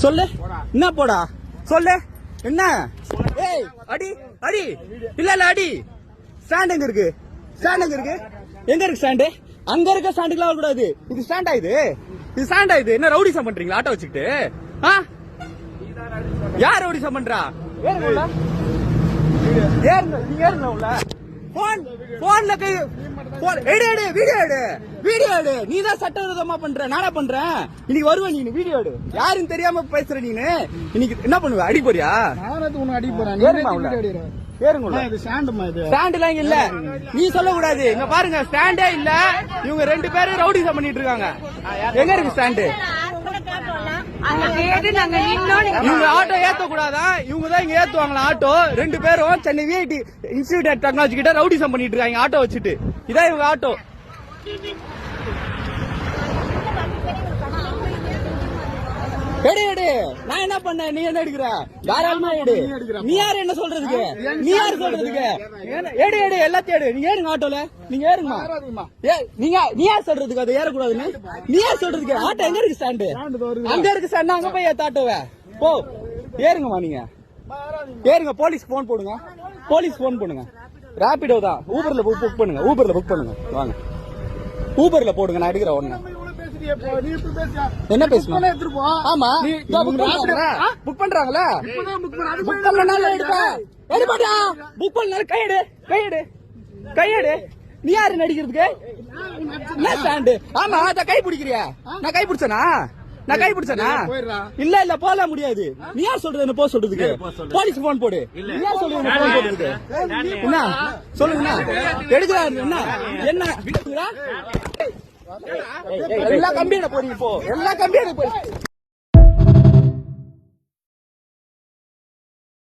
சொல்லு என்ன போடா சொல்லு என்ன ஏய் அடி அடி இல்ல இல்ல அடி ஸ்டாண்ட் எங்க இருக்கு ஸ்டாண்ட் எங்க இருக்கு எங்க இருக்கு ஸ்டாண்டு அங்க இருக்க ஸ்டாண்டுக்குலாம் வரக்கூடாது இது ஸ்டாண்டா இது ஸ்டாண்டா இது என்ன ரவுடிசம் பண்றீங்களா ஆட்டோ வச்சுக்கிட்டு யார் ரவுடிசம் பண்றா ஏறுங்க ஏறுங்க நீங்க ஏறுங்க உள்ள போன்ல கை எடு எடு வீடியோ எடு நீ தான் சட்டவிரோதமா பண்ற நானா பண்றேன் இன்னைக்கு வருவேன் நீ வீடியோ எடு யாருன்னு தெரியாம பேசுற நீனு இன்னைக்கு என்ன பண்ணுவ அடி போறியா அடி போறேன் ஸ்டாண்ட் எல்லாம் இல்ல நீ சொல்ல கூடாது இங்க பாருங்க ஸ்டாண்டே இல்ல இவங்க 2 பேரும் ரவுடிசம் பண்ணிட்டு இருக்காங்க எங்க இருக்கு ஸ்டாண்டு இவங்க ஆட்டோ ஏத்த கூடாதா இவங்க தான் இங்க ஏத்துவாங்களா ஆட்டோ 2 பேரும் Chennai VIT institute of technology கிட்ட ரவுடிசம் பண்ணிட்டு இருக்காங்க ஆட்டோ வச்சுட்டு இதான் இவங்க ஆட்டோ எடு எடு நான் என்ன பண்ண நீ என்ன எடுக்கிற தாராளமா எடு நீ யாரு என்ன சொல்றதுக்கு நீ யாரு சொல்றதுக்கு எடு எடு எல்லாத்தையும் எடு நீங்க ஏறுங்க ஆட்டோல நீங்க ஏறுங்கம்மா நீ யார் சொல்றதுக்கு அதை ஏறக்கூடாதுன்னு நீ யார் சொல்றதுக்கு ஆட்டோ எங்க இருக்கு ஸ்டாண்டு அங்க இருக்கு ஸ்டாண்ட் அங்க போய் ஏத்த ஆட்டோவை போ ஏறுங்கம்மா நீங்க ஏறுங்க போலீஸ் போன் போடுங்க ராபிடோ தான் ஊபர்ல புக் பண்ணுங்க வாங்க ஊபர்ல போடுங்க நான் எடுக்கிறேன் ஒண்ணு என்ன பேசணும் ஆமா புக் பண்றாங்களா புக் பண்ணனால எடுப்பா புக் பண்ணால கையெடு நீ யாரு நடிக்கிறதுக்கு என்ன ஸ்டாண்டு ஆமா அத கை பிடிக்கிறியா நான் கை பிடிச்சனா இல்ல போல முடியாது நீ யார் சொல்றது போ சொல்றதுக்கு போலீஸ் போன் போடு நீ யார் சொல்றது போன் போடுறதுக்கு என்ன சொல்லுங்க எடுக்கிறாரு என்ன எல்லா கம்பியிட போறீங்க இப்போ எல்லா கம்பியிட போறீங்க